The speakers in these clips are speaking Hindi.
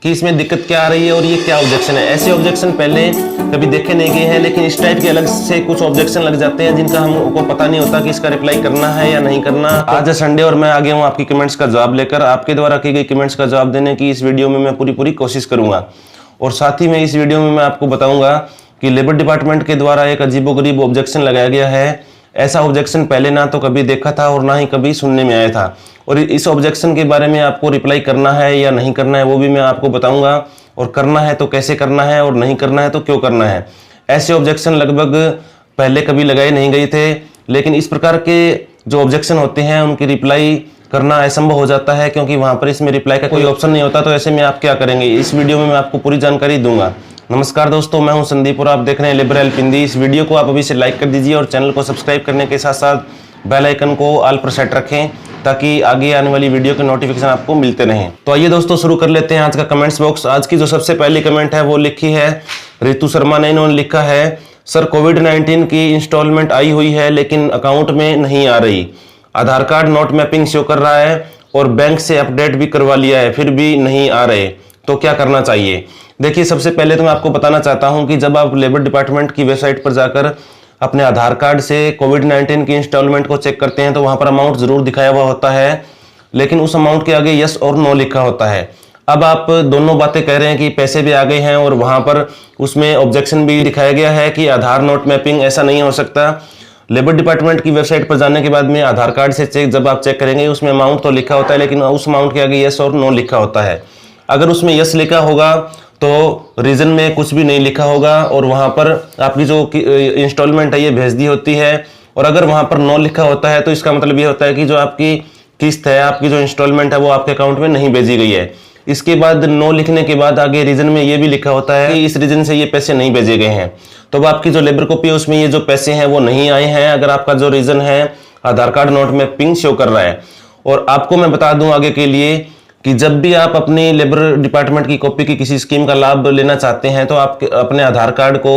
कि इसमें दिक्कत क्या आ रही है और ये क्या ऑब्जेक्शन है। ऐसे ऑब्जेक्शन पहले कभी देखे नहीं गए हैं, लेकिन इस टाइप के अलग से कुछ ऑब्जेक्शन लग जाते हैं जिनका हमको पता नहीं होता कि इसका रिप्लाई करना है या नहीं करना। आज है संडे और मैं आ गया हूँ आपकी कमेंट्स का जवाब लेकर। आपके द्वारा की गई कमेंट्स का जवाब देने की इस वीडियो में मैं पूरी कोशिश करूंगा। और साथ ही में इस वीडियो में मैं आपको बताऊंगा कि लेबर डिपार्टमेंट के द्वारा एक अजीबोगरीब ऑब्जेक्शन लगाया गया है। ऐसा ऑब्जेक्शन पहले ना तो कभी देखा था और ना ही कभी सुनने में आया था। और इस ऑब्जेक्शन के बारे में आपको रिप्लाई करना है या नहीं करना है वो भी मैं आपको बताऊंगा, और करना है तो कैसे करना है और नहीं करना है तो क्यों करना है। ऐसे ऑब्जेक्शन लगभग पहले कभी लगाए नहीं गए थे, लेकिन इस प्रकार के जो ऑब्जेक्शन होते हैं उनकी रिप्लाई करना असंभव हो जाता है, क्योंकि वहां पर इसमें रिप्लाई का कोई ऑप्शन नहीं होता। तो ऐसे में आप क्या करेंगे, इस वीडियो में मैं आपको पूरी जानकारी दूंगा। नमस्कार दोस्तों, मैं हूं संदीप और आप देख रहे हैं लिबरल हेल्प हिंदी। इस वीडियो को आप अभी से लाइक कर दीजिए और चैनल को सब्सक्राइब करने के साथ साथ बेल आइकन को ऑल पर सेट रखें ताकि आगे आने वाली वीडियो के नोटिफिकेशन आपको मिलते रहें। तो आइए दोस्तों शुरू कर लेते हैं आज का कमेंट्स बॉक्स। आज की जो सबसे पहली कमेंट है वो लिखी है रितु शर्मा ने। इन्होंने लिखा है, सर कोविड-19 की इंस्टॉलमेंट आई हुई है लेकिन अकाउंट में नहीं आ रही। आधार कार्ड नोट मैपिंग शो कर रहा है और बैंक से अपडेट भी करवा लिया है, फिर भी नहीं आ रहे, तो क्या करना चाहिए। देखिए, सबसे पहले तो मैं आपको बताना चाहता हूं कि जब आप लेबर डिपार्टमेंट की वेबसाइट पर जाकर अपने आधार कार्ड से कोविड-19 की इंस्टॉलमेंट को चेक करते हैं तो वहां पर अमाउंट जरूर दिखाया हुआ होता है, लेकिन उस अमाउंट के आगे यस और नो लिखा होता है। अब आप दोनों बातें कह रहे हैं कि पैसे भी आ गए हैं और वहां पर उसमें ऑब्जेक्शन भी दिखाया गया है कि आधार नोट मैपिंग ऐसा नहीं हो सकता। लेबर डिपार्टमेंट की वेबसाइट पर जाने के बाद में आधार कार्ड से जब आप चेक करेंगे उसमें अमाउंट तो लिखा होता है, लेकिन उस अमाउंट के आगे यस और नो लिखा होता है। अगर उसमें यस लिखा होगा तो रीजन में कुछ भी नहीं लिखा होगा और वहां पर आपकी जो इंस्टॉलमेंट है ये भेज दी होती है। और अगर वहां पर नो लिखा होता है तो इसका मतलब ये होता है कि जो आपकी किस्त है, आपकी जो इंस्टॉलमेंट है वो आपके अकाउंट में नहीं भेजी गई है। इसके बाद नो लिखने के बाद आगे रीजन में ये भी लिखा होता है कि इस रीजन से ये पैसे नहीं भेजे गए हैं। तो अब आपकी जो लेबर कॉपी है उसमें ये जो पैसे हैं वो नहीं आए हैं, अगर आपका जो रीजन है आधार कार्ड नोट में पिंग शो कर रहा है। और आपको मैं बता दूं आगे के लिए कि जब भी आप अपनी लेबर डिपार्टमेंट की कॉपी की किसी स्कीम का लाभ लेना चाहते हैं तो आप अपने आधार कार्ड को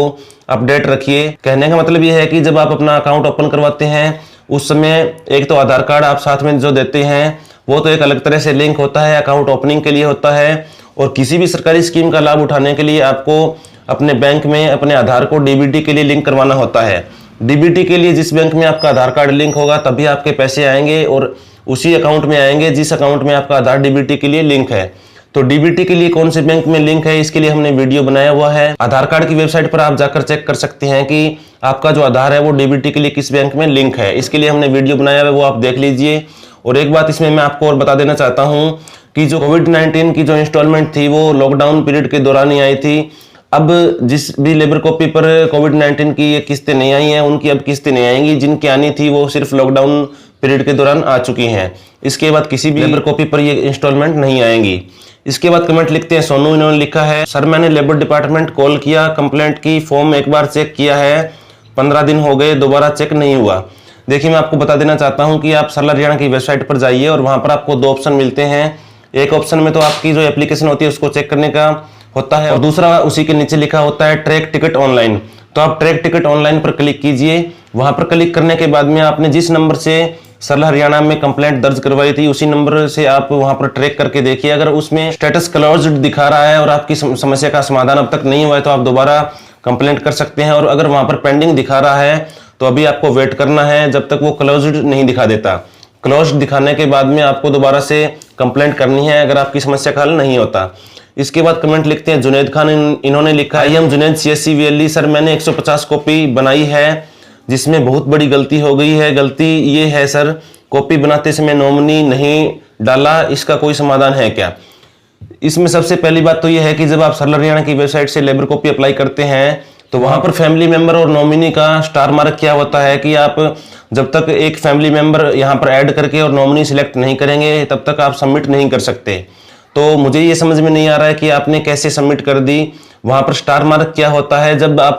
अपडेट रखिए। कहने का मतलब ये है कि जब आप अपना अकाउंट ओपन करवाते हैं उस समय एक तो आधार कार्ड आप साथ में जो देते हैं वो तो एक अलग तरह से लिंक होता है, अकाउंट ओपनिंग के लिए होता है। और किसी भी सरकारी स्कीम का लाभ उठाने के लिए आपको अपने बैंक में अपने आधार को डीबीटी के लिए लिंक करवाना होता है। डीबीटी के लिए जिस बैंक में आपका आधार कार्ड लिंक होगा तभी आपके पैसे आएंगे और उसी अकाउंट में आएंगे जिस अकाउंट में आपका आधार डीबीटी के लिए लिंक है। तो डीबीटी के लिए कौन से बैंक में लिंक है इसके लिए हमने वीडियो बनाया हुआ है। आधार कार्ड की वेबसाइट पर आप जाकर चेक कर सकते हैं कि आपका जो आधार है वो डीबीटी के लिए किस बैंक में लिंक है। इसके लिए हमने वीडियो बनाया है, वो आप देख लीजिए। और एक बात इसमें मैं आपको और बता देना चाहता हूँ कि जो कोविड-19 की जो इंस्टॉलमेंट थी वो लॉकडाउन पीरियड के दौरान ही आई थी। अब जिस भी लेबर कॉपी पर कोविड-19 की ये किस्तें नहीं आई हैं उनकी अब किस्तें नहीं आएंगी। जिनकी आनी थी वो सिर्फ लॉकडाउन पीरियड के दौरान आ चुकी हैं। इसके बाद किसी भी लेबर कॉपी पर ये इंस्टॉलमेंट नहीं आएंगी। इसके बाद कमेंट लिखते हैं सोनू। इन्होंने लिखा है, सर मैंने लेबर डिपार्टमेंट कॉल किया, कंप्लेंट की, फॉर्म एक बार चेक किया है, 15 दिन हो गए, दोबारा चेक नहीं हुआ। देखिए, मैं आपको बता देना चाहता हूं कि आप सरल हरियाणा की वेबसाइट पर जाइए और वहां पर आपको 2 ऑप्शन मिलते हैं। एक ऑप्शन में तो आपकी जो एप्लीकेशन होती है उसको चेक करने का होता है और दूसरा उसी के नीचे लिखा होता है ट्रैक टिकट ऑनलाइन। तो आप ट्रैक टिकट ऑनलाइन पर क्लिक कीजिए। वहां पर क्लिक करने के बाद में आपने जिस नंबर से सरल हरियाणा में कंप्लेंट दर्ज करवाई थी उसी नंबर से आप वहां पर ट्रैक करके देखिए। अगर उसमें स्टेटस क्लोज्ड दिखा रहा है और आपकी समस्या का समाधान अब तक नहीं हुआ है तो आप दोबारा कंप्लेंट कर सकते हैं। और अगर वहां पर पेंडिंग दिखा रहा है तो अभी आपको वेट करना है जब तक वो क्लोज्ड नहीं दिखा देता। क्लोज्ड दिखाने के बाद में आपको दोबारा से कंप्लेंट करनी है अगर आपकी समस्या का हल नहीं होता। इसके बाद कमेंट लिखते हैं जुनेद खान। इन्होंने लिखा, I am Junaid CSC VLE। Sir मैंने 150 कॉपी बनाई है जिसमें बहुत बड़ी गलती हो गई है। गलती ये है सर, कॉपी बनाते समय नॉमिनी नहीं डाला, इसका कोई समाधान है क्या। इसमें सबसे पहली बात तो ये है कि जब आप सरल हरियाणा की वेबसाइट से लेबर कॉपी अप्लाई करते हैं तो वहां पर फैमिली मेंबर और नॉमिनी का स्टार मार्क क्या होता है कि आप जब तक एक फैमिली मेंबर यहाँ पर ऐड करके और नॉमिनी सिलेक्ट नहीं करेंगे तब तक आप सबमिट नहीं कर सकते। तो मुझे ये समझ में नहीं आ रहा है कि आपने कैसे सबमिट कर दी। वहां पर स्टार मार्क क्या होता है, जब आप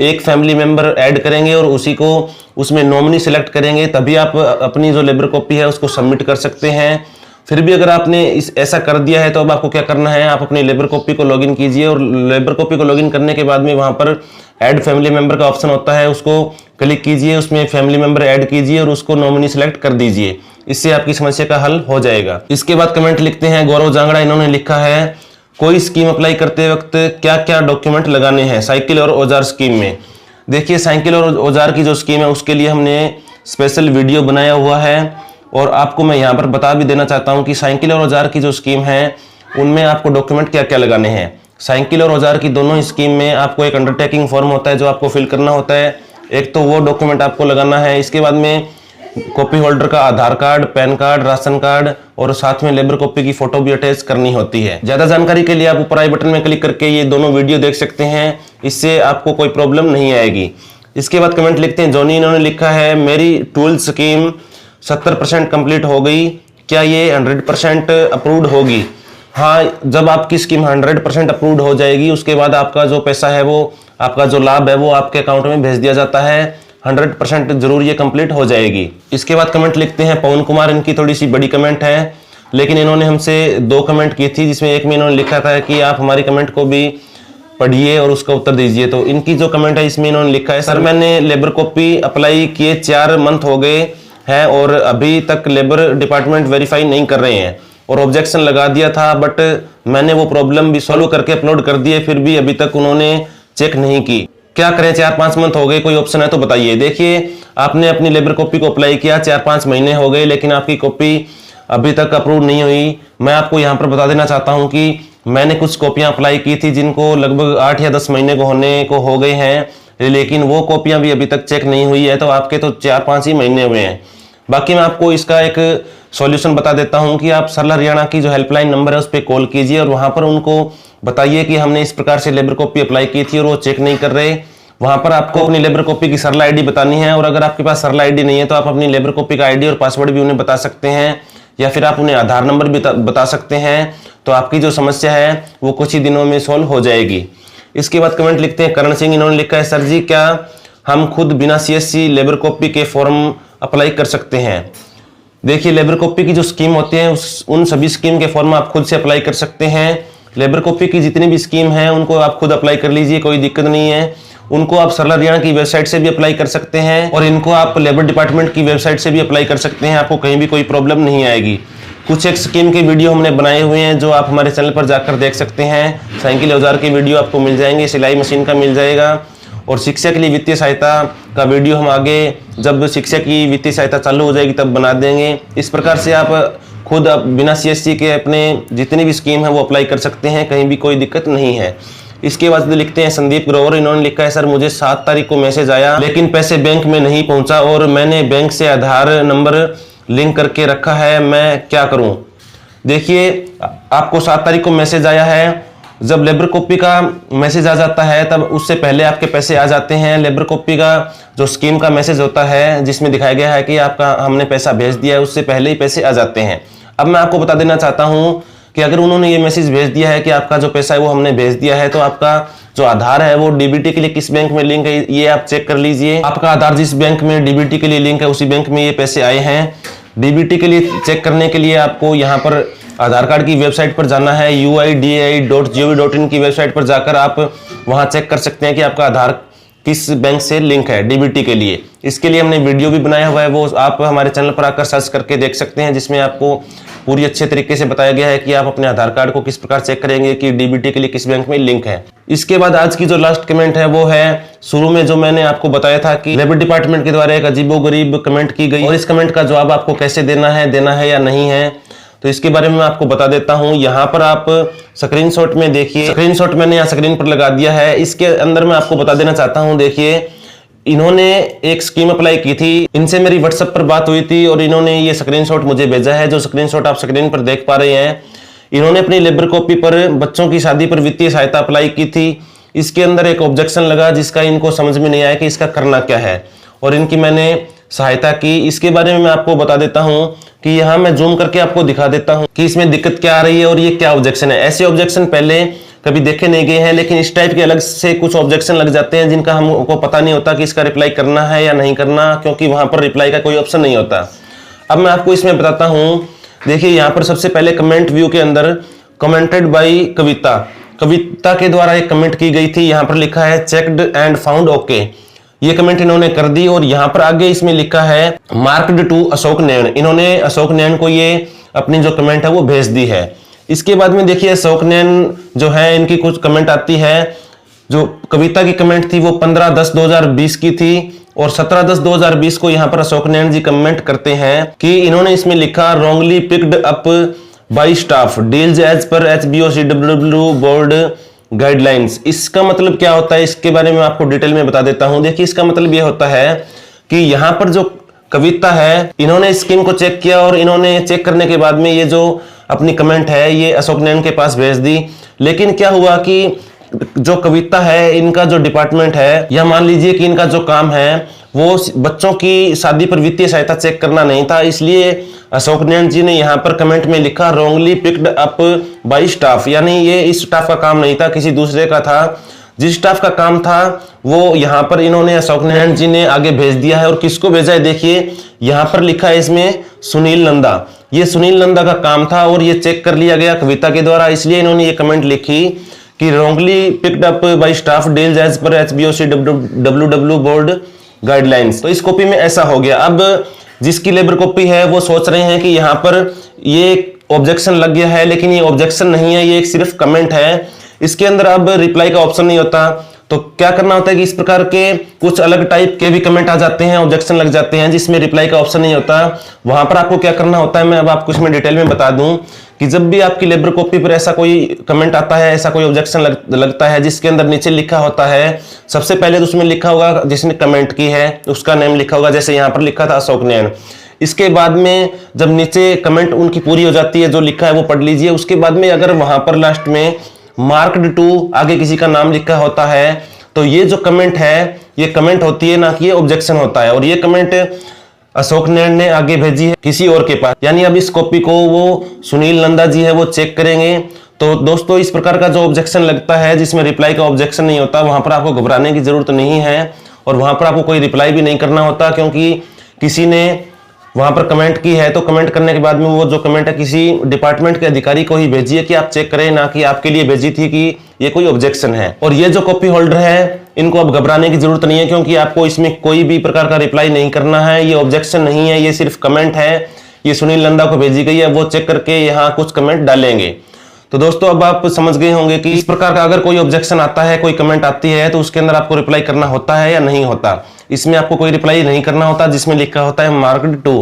एक फैमिली मेंबर ऐड करेंगे और उसी को उसमें नॉमिनी सिलेक्ट करेंगे तभी आप अपनी जो लेबर कॉपी है उसको सबमिट कर सकते हैं। फिर भी अगर आपने ऐसा कर दिया है तो अब आपको क्या करना है, आप अपनी लेबर कॉपी को लॉगिन कीजिए और लेबर कॉपी को लॉगिन करने के बाद में वहां पर ऐड फैमिली मेंबर का ऑप्शन होता है, उसको क्लिक कीजिए, उसमें फैमिली मेंबर ऐड कीजिए और उसको नॉमिनी सिलेक्ट कर दीजिए। इससे आपकी समस्या का हल हो जाएगा। इसके बाद कमेंट लिखते हैं गौरव जांगड़ा। इन्होंने लिखा है, कोई स्कीम अप्लाई करते वक्त क्या क्या डॉक्यूमेंट लगाने हैं साइकिल और औजार स्कीम में। देखिए, साइकिल और औजार की जो स्कीम है उसके लिए हमने स्पेशल वीडियो बनाया हुआ है और आपको मैं यहाँ पर बता भी देना चाहता हूँ कि साइकिल और औजार की जो स्कीम है उनमें आपको डॉक्यूमेंट क्या क्या लगाने हैं। साइकिल और औजार की दोनों ही स्कीम में आपको एक अंडरटेकिंग फॉर्म होता है जो आपको फिल करना होता है। एक तो वो डॉक्यूमेंट आपको लगाना है, इसके बाद में कॉपी होल्डर का Aadhaar card, PAN card, ration card और साथ में लेबर कॉपी की फोटो भी अटैच करनी होती है। ज्यादा जानकारी के लिए आप ऊपर आई बटन में क्लिक करके ये दोनों वीडियो देख सकते हैं, इससे आपको कोई प्रॉब्लम नहीं आएगी। इसके बाद कमेंट लिखते हैं जॉनी, इन्होंने लिखा है मेरी टूल स्कीम 70% कंप्लीट हो गई, क्या ये 100% अप्रूव्ड होगी? हाँ, जब आपकी स्कीम 100% अप्रूव्ड हो जाएगी उसके बाद आपका जो पैसा है वो, आपका जो लाभ है वो आपके अकाउंट में भेज दिया जाता है। 100% जरूर ये कंप्लीट हो जाएगी। इसके बाद कमेंट लिखते हैं पवन कुमार, इनकी थोड़ी सी बड़ी कमेंट है लेकिन इन्होंने हमसे 2 कमेंट की थी, जिसमें एक में इन्होंने लिखा था कि आप हमारी कमेंट को भी पढ़िए और उसका उत्तर दीजिए। तो इनकी जो कमेंट है इसमें इन्होंने लिखा है, सर मैंने लेबर कॉपी अप्लाई किए 4 मंथ हो गए हैं और अभी तक लेबर डिपार्टमेंट वेरीफाई नहीं कर रहे हैं और ऑब्जेक्शन लगा दिया था, बट मैंने वो प्रॉब्लम भी सॉल्व करके अपलोड कर दिए, फिर भी अभी तक उन्होंने चेक नहीं की। क्या करें? 4-5 मंथ हो गए, कोई ऑप्शन है तो बताइए। देखिए, आपने अपनी लेबर कॉपी को अप्लाई किया, 4-5 महीने हो गए लेकिन आपकी कॉपी अभी तक अप्रूव नहीं हुई। मैं आपको यहाँ पर बता देना चाहता हूँ कि मैंने कुछ कॉपियाँ अप्लाई की थी जिनको लगभग 8 या 10 महीने को होने को हो गए हैं, लेकिन वो कॉपियाँ भी अभी तक चेक नहीं हुई है। तो आपके तो 4-5 ही महीने हुए हैं। बाकी मैं आपको इसका एक सॉल्यूशन बता देता हूं कि आप सरल हरियाणा की जो हेल्पलाइन नंबर है उस पर कॉल कीजिए और वहां पर उनको बताइए कि हमने इस प्रकार से लेबर कॉपी अप्लाई की थी और वो चेक नहीं कर रहे। वहां पर आपको अपनी लेबर कॉपी की सरल आईडी बतानी है और अगर आपके पास सरल आईडी नहीं है तो आप अपनी लेबर कॉपी का आईडी और पासवर्ड भी उन्हें बता सकते हैं या फिर आप उन्हें आधार नंबर भी बता सकते हैं। तो आपकी जो समस्या है वो कुछ ही दिनों में सोल्व हो जाएगी। इसके बाद कमेंट लिखते हैं करण सिंह, इन्होंने लिखा है सर जी क्या हम खुद बिना CSC लेबर कॉपी के फॉर्म अप्लाई कर सकते हैं? देखिए, लेबर कॉपी की जो स्कीम होती है उन सभी स्कीम के फॉर्म आप खुद से अप्लाई कर सकते हैं। लेबर कॉपी की जितनी भी स्कीम है उनको आप खुद अप्लाई कर लीजिए, कोई दिक्कत नहीं है। उनको आप सरल हरियाणा की वेबसाइट से भी अप्लाई कर सकते हैं और इनको आप लेबर डिपार्टमेंट की वेबसाइट से भी अप्लाई कर सकते हैं, आपको कहीं भी कोई प्रॉब्लम नहीं आएगी। कुछ एक स्कीम के वीडियो हमने बनाए हुए हैं जो आप हमारे चैनल पर जाकर देख सकते हैं। साइकिल औजार के वीडियो आपको मिल जाएंगे, सिलाई मशीन का मिल जाएगा और शिक्षा के लिए वित्तीय सहायता का वीडियो हम आगे जब शिक्षा की वित्तीय सहायता चालू हो जाएगी तब बना देंगे। इस प्रकार से आप खुद बिना CSC के अपने जितनी भी स्कीम है वो अप्लाई कर सकते हैं, कहीं भी कोई दिक्कत नहीं है। इसके बाद लिखते हैं संदीप ग्रोवर, इन्होंने लिखा है सर मुझे 7 तारीख को मैसेज आया लेकिन पैसे बैंक में नहीं पहुंचा और मैंने बैंक से आधार नंबर लिंक करके रखा है, मैं क्या करूं? देखिए, आपको 7 तारीख को मैसेज आया है, जब लेबर कॉपी का मैसेज आ जाता है तब उससे पहले आपके पैसे आ जाते हैं। लेबर कॉपी का जो स्कीम का मैसेज होता है जिसमें दिखाया गया है कि आपका हमने पैसा भेज दिया है, उससे पहले ही पैसे आ जाते हैं। अब मैं आपको बता देना चाहता हूं कि अगर उन्होंने ये मैसेज भेज दिया है कि आपका जो पैसा है वो हमने भेज दिया है, तो आपका जो आधार है वो DBT के लिए किस बैंक में लिंक है ये आप चेक कर लीजिए। आपका आधार जिस बैंक में DBT के लिए लिंक है उसी बैंक में ये पैसे आए हैं। DBT के लिए चेक करने के लिए आपको यहाँ पर आधार कार्ड की वेबसाइट पर जाना है, uidai.gov.in की वेबसाइट पर जाकर आप वहां चेक कर सकते हैं कि आपका आधार किस बैंक से लिंक है DBT के लिए। इसके लिए हमने वीडियो भी बनाया हुआ है, वो आप हमारे चैनल पर आकर सर्च करके देख सकते हैं, जिसमें आपको पूरी अच्छे तरीके से बताया गया है कि आप अपने आधार कार्ड को किस प्रकार चेक करेंगे कि DBT के लिए किस बैंक में लिंक है। इसके बाद आज की जो लास्ट कमेंट है वो है, शुरू में जो मैंने आपको बताया था कि लेबर डिपार्टमेंट के द्वारा एक अजीबोगरीब कमेंट की गई और इस कमेंट का जवाब आपको कैसे देना है या नहीं है, तो इसके बारे में मैं आपको बता देता हूं। यहाँ पर आप स्क्रीनशॉट में देखिए, स्क्रीनशॉट मैंने यहाँ स्क्रीन पर लगा दिया है। इसके अंदर मैं आपको बता देना चाहता हूं, देखिए इन्होंने एक स्कीम अप्लाई की थी, इनसे मेरी व्हाट्सएप पर बात हुई थी और इन्होंने ये स्क्रीनशॉट मुझे भेजा है, जो स्क्रीनशॉट आप स्क्रीन पर देख पा रहे हैं। इन्होंने अपनी लेबर कॉपी पर बच्चों की शादी पर वित्तीय सहायता अप्लाई की थी। इसके अंदर एक ऑब्जेक्शन लगा जिसका इनको समझ में नहीं आया कि इसका करना क्या है और इनकी मैंने सहायता की। इसके बारे में मैं आपको बता देता हूं कि यहाँ मैं जूम करके आपको दिखा देता हूं कि इसमें दिक्कत क्या आ रही है और ये क्या ऑब्जेक्शन है। ऐसे ऑब्जेक्शन पहले कभी देखे नहीं गए हैं, लेकिन इस टाइप के अलग से कुछ ऑब्जेक्शन लग जाते हैं जिनका हमको पता नहीं होता कि इसका रिप्लाई करना है या नहीं करना, क्योंकि वहां पर रिप्लाई का कोई ऑप्शन नहीं होता। अब मैं आपको इसमें बताता हूं, देखिए यहाँ पर सबसे पहले कमेंट व्यू के अंदर कमेंटेड बाई कविता के द्वारा एक कमेंट की गई थी। यहाँ पर लिखा है चेक्ड एंड फाउंड ओके, ये कमेंट इन्होंने कर दी और यहाँ पर आगे इसमें लिखा है मार्क्ड टू अशोक नैन, इन्होंने अशोक नैन को ये अपनी जो कमेंट है वो भेज दी है। इसके बाद में देखिए अशोक नैन जो है इनकी कुछ कमेंट आती है। जो कविता की कमेंट थी वो 15/10/2020 की थी और 17/10/2020 को यहाँ पर अशोक नैन जी कमेंट करते हैं कि इन्होंने इसमें लिखा wrongly picked up by staff deals as per HBOCWW board guidelines. इसका मतलब क्या होता है, इसके बारे में आपको डिटेल में बता देता हूं। देखिए इसका मतलब ये होता है कि यहाँ पर जो कविता है इन्होंने स्कीम को चेक किया और इन्होंने चेक करने के बाद में ये जो अपनी कमेंट है ये अशोक नैन के पास भेज दी। लेकिन क्या हुआ कि जो कविता है इनका जो डिपार्टमेंट है या मान लीजिए कि इनका जो काम है वो बच्चों की शादी पर वित्तीय सहायता चेक करना नहीं था, इसलिए अशोक नैन जी ने यहाँ पर कमेंट में लिखा wrongly picked up by staff, यानी ये इस स्टाफ का काम नहीं था, किसी दूसरे का था। जिस स्टाफ का काम था वो यहाँ पर इन्होंने अशोक नैन जी ने आगे भेज दिया है। और किसको भेजा है देखिए यहाँ पर लिखा है इसमें सुनील नंदा। ये सुनील नंदा का काम था और ये चेक कर लिया गया कविता के द्वारा, इसलिए इन्होंने ये कमेंट लिखी कि wrongly picked up by staff deals as per HBOCWW board guidelines. तो इस कॉपी में ऐसा हो गया। अब जिसकी लेबर कॉपी है वो सोच रहे हैं कि यहाँ पर ये ऑब्जेक्शन लग गया है, लेकिन ये ऑब्जेक्शन नहीं है, ये एक सिर्फ कमेंट है। इसके अंदर अब रिप्लाई का ऑप्शन नहीं होता। तो क्या करना होता है कि इस प्रकार के कुछ अलग टाइप के भी कमेंट आ जाते हैं, ऑब्जेक्शन लग जाते हैं जिसमें रिप्लाई का ऑप्शन नहीं होता। वहां पर आपको क्या करना होता है मैं अब आपको इसमें डिटेल में बता दूं कि जब भी आपकी लेबर कॉपी पर ऐसा कोई कमेंट आता है, ऐसा कोई ऑब्जेक्शन लगता है जिसके अंदर नीचे लिखा होता है, सबसे पहले तो उसमें लिखा होगा जिसने कमेंट की है उसका नेम लिखा होगा, जैसे यहाँ पर लिखा था अशोक नैन। इसके बाद में जब नीचे कमेंट उनकी पूरी हो जाती है जो लिखा है वो पढ़ लीजिए। उसके बाद में अगर वहां पर लास्ट में मार्क्ड टू आगे किसी का नाम लिखा होता है तो ये जो कमेंट है ये कमेंट होती है, ना कि ये ऑब्जेक्शन होता है। और ये कमेंट अशोक नैन ने आगे भेजी है किसी और के पास, यानी अब इस कॉपी को वो सुनील नंदा जी है वो चेक करेंगे। तो दोस्तों इस प्रकार का जो ऑब्जेक्शन लगता है जिसमें रिप्लाई का ऑब्जेक्शन नहीं होता, वहां पर आपको घबराने की जरूरत नहीं है और वहां पर आपको कोई रिप्लाई भी नहीं करना होता, क्योंकि किसी ने वहां पर कमेंट की है तो कमेंट करने के बाद में वो जो कमेंट है किसी डिपार्टमेंट के अधिकारी को ही भेजी है कि आप चेक करें, ना कि आपके लिए भेजी थी कि ये कोई ऑब्जेक्शन है। और ये जो कॉपी होल्डर है इनको अब घबराने की जरूरत नहीं है, क्योंकि आपको इसमें कोई भी प्रकार का रिप्लाई नहीं करना है। ये ऑब्जेक्शन नहीं है, ये सिर्फ कमेंट है, ये सुनील नंदा को भेजी गई है, वो चेक करके यहाँ कुछ कमेंट डालेंगे। तो दोस्तों अब आप समझ गए होंगे कि इस प्रकार का अगर कोई ऑब्जेक्शन आता है, कोई कमेंट आती है, तो उसके अंदर आपको रिप्लाई करना होता है या नहीं होता। इसमें आपको कोई रिप्लाई नहीं करना होता जिसमें लिखा होता है मार्क्ड टू।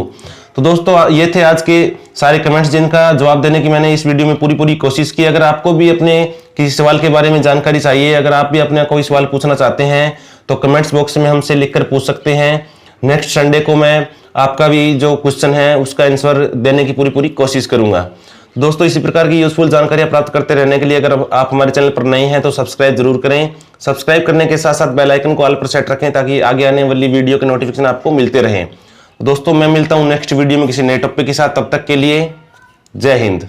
तो दोस्तों ये थे आज के सारे कमेंट्स जिनका जवाब देने की मैंने इस वीडियो में पूरी कोशिश की। अगर आपको भी अपने किसी सवाल के बारे में जानकारी चाहिए, अगर आप भी अपना कोई सवाल पूछना चाहते हैं तो कमेंट्स बॉक्स में हमसे लिखकर पूछ सकते हैं। नेक्स्ट संडे को मैं आपका भी जो क्वेश्चन है उसका आंसर देने की पूरी कोशिश करूंगा। दोस्तों इसी प्रकार की यूजफुल जानकारियां प्राप्त करते रहने के लिए अगर आप हमारे चैनल पर नए हैं तो सब्सक्राइब जरूर करें। सब्सक्राइब करने के साथ साथ बेल आइकन को ऑल पर सेट रखें ताकि आगे आने वाली वीडियो के नोटिफिकेशन आपको मिलते रहें। दोस्तों मैं मिलता हूं नेक्स्ट वीडियो में किसी नए टॉपिक के साथ, तब तक के लिए जय हिंद।